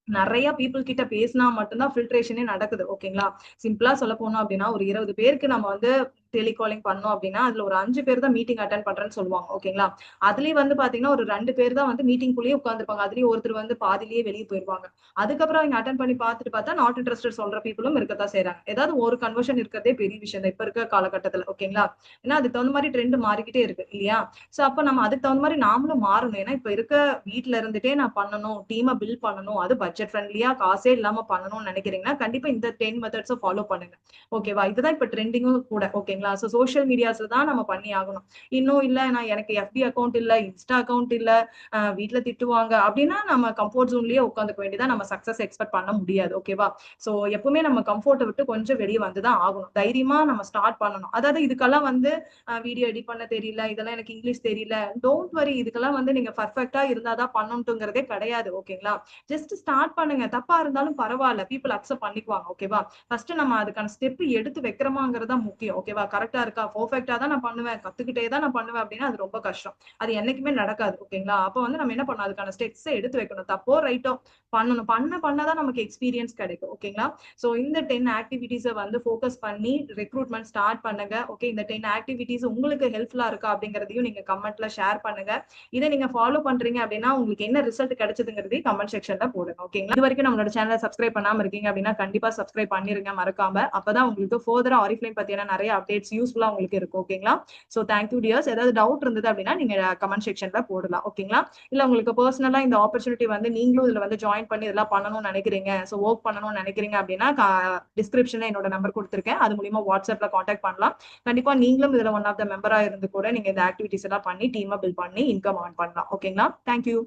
நிறைய பீப்புள் கிட்ட பேசினா மட்டும்தான் ஃபில்ட்ரேஷனே நடக்குது. ஓகேங்களா? சிம்பிளா சொல்ல போனோம் அப்படின்னா ஒரு 20 பேருக்கு நம்ம வந்து டெலிகாலிங் பண்ணோம் அப்படின்னா அதுல ஒரு 5 பேர் தான் மீட்டிங் அட்டென்ட் பண்றேன்னு சொல்லுவாங்க. ஓகேங்களா? அதுலயும் வந்து பாத்தீங்கன்னா ஒரு 2 பேர் தான் வந்து மீட்டிங்குள்ளேயே உட்கார்ந்துருப்பாங்க. அதுலயும் ஒருத்தர் வந்து பாதிலேயே வெளியே போயிருவாங்க. அதுக்கப்புறம் அவங்க அட்டென்ட் பண்ணி பார்த்துட்டு பார்த்தா நாட் இன்ட்ரெஸ்டட் சொல்ற பீப்புளும் இருக்கத்தான் செய்யறாங்க. ஏதாவது ஒரு கன்வர்ஷன் இருக்கிறதே பெரிய விஷயம் தான் இப்ப இருக்க காலகட்டத்துல. ஓகேங்களா? ஏன்னா அதுக்கு தகுந்த மாதிரி ட்ரெண்ட் மாறிக்கிட்டே இருக்கு இல்லையா? சோ அப்ப நம்ம அதுக்கு தகுந்த மாதிரி நாமளும் மாறணும். ஏன்னா இப்ப இருக்க வீட்டுல இருந்துட்டே நான் பண்ணணும் டீமை பில்ட் பண்ணணும் அது பட்ஜெட் ஃப்ரெண்ட்லியா காசே இல்லாம பண்ணணும்னு நினைக்கிறீங்கன்னா கண்டிப்பா இந்த 10 மெத்தட்ஸை ஃபாலோ பண்ணுங்க. ஓகேவா? இதுதான் இப்ப ட்ரெண்டிங்கும் கூட. ஓகேங்களா? ஓகேங்களா? ஸோ சோஷியல் மீடியாஸ்ல தான் நம்ம பண்ணி ஆகணும். இன்னும் இல்ல நான் எனக்கு எஃபி அக்கவுண்ட் இல்ல, இன்ஸ்டா அக்கவுண்ட் இல்ல, வீட்ல திட்டுவாங்க அப்படின்னா நம்ம கம்ஃபோர்ட் ஜோன்லயே உட்காந்துக்க வேண்டியதா, நம்ம சக்சஸ் எக்ஸ்பெக்ட் பண்ண முடியாது. ஓகேவா? ஸோ எப்பவுமே நம்ம கம்ஃபோர்ட்ட விட்டு கொஞ்சம் வெளிய வந்து தான் ஆகணும். தைரியமா நம்ம ஸ்டார்ட் பண்ணணும். அதாவது இதுக்கெல்லாம் வந்து வீடியோ எடிட் பண்ண தெரியல, இதெல்லாம் எனக்கு இங்கிலீஷ் தெரியல. டோன்ட் வரி, இதுக்கெல்லாம் வந்து நீங்க பெர்ஃபெக்ட்டா இருந்தா தான் பண்ணணும்ங்கிறதே கிடையாது. ஓகேங்களா? ஜஸ்ட் ஸ்டார்ட் பண்ணுங்க. தப்பா இருந்தாலும் பரவால்ல. பீப்பிள் அக்செப்ட் பண்ணிக்குவாங்க. ஓகேவா? ஃபர்ஸ்ட் நம்ம அதுக்கான ஸ்டெப் எடுத்து வைக்கிறோமாங்கிறது தான் முக்கியம். ஓகேவா? கரெக்ட்டா இருக்கா? பெர்ஃபெக்ட்டா தான் நான் பண்ணுவேன். கத்துக்கிட்டே தான் நான் பண்ணுவேன் அப்படின்னா அது ரொம்ப கஷ்டம். அது என்னைக்குமே நடக்காது. ஓகேங்களா? அப்ப வந்து நம்ம என்ன பண்ணணும்? அதுக்கான ஸ்டெப்ஸ் எடுத்து வைக்கணும். தப்போ ரைட்டோ பண்ணணும். பண்ண தான் நமக்கு எக்ஸ்பீரியன்ஸ் கிடைக்கும். ஓகேங்களா? சோ இந்த 10 ஆக்டிவிட்டீஸ வந்து ஃபோக்கஸ் பண்ணி ரெக்ரூட்மெண்ட் ஸ்டார்ட் பண்ணுங்க. ஓகே, இந்த 10 ஆக்டிவிட்டீஸ் உங்களுக்கு ஹெல்ப்ஃபுல்லா இருக்கா அப்படிங்கிறதையும் நீங்க கமெண்ட்ல ஷேர் பண்ணுங்க. இத நீங்க ஃபாலோ பண்றீங்க அப்படின்னா உங்களுக்கு என்ன ரிசல்ட் கிடைச்சதுங்கிறதையும் கமெண்ட் செக்ஷன்ல போடுங்க. ஓகேங்களா? இது வரைக்கும் நம்மளோட சேனலை சப்ஸ்கிரைப் பண்ணாம இருக்கீங்க அப்படின்னா கண்டிப்பா சப்ஸ்கிரைப் பண்ணிருங்க மறக்காம. அப்பதான் உங்களுக்கு ஃபர்தரா ஆரிஃப்ளேம் பத்தியான நிறைய அப்டேட்ஸ் யூஸ்ஃபுல்லா உங்களுக்கு இருக்கும். ஓகேங்களா? So thank you tears. ஏதாவது டவுட் இருந்தது அப்படின்னா நீங்க கமெண்ட் செக்ஷன்ல போடலாம். ஓகேங்களா? இல்ல உங்களுக்கு பர்சனலா இந்த ஆப்பர்ச்சுனிட்டி வந்து நீங்களும் இதுல வந்து ஜாயின் பண்ணி இதெல்லாம் பண்ணணும்னு நினைக்கிறீங்க, சோ ஒர்க் பண்ணணும்னு நினைக்கிறீங்க அப்படின்னா டிஸ்கிரிப்ஷன்ல என்னோட நம்பர் கொடுத்திருக்கேன். அது மூலியமா வாட்ஸ்அப்ல காண்டாக்ட் பண்ணலாம். கண்டிப்பா நீங்களும் இதுல ஒன் ஆஃப் த மெம்பரா இருந்து கூட நீங்க இந்த ஆக்டிவிட்டிஸ் எல்லாம் பண்ணி டீமா பில்ட் பண்ணி இன்கம் ஆன் பண்ணலாம். ஓகேங்களா? தேங்க்யூ.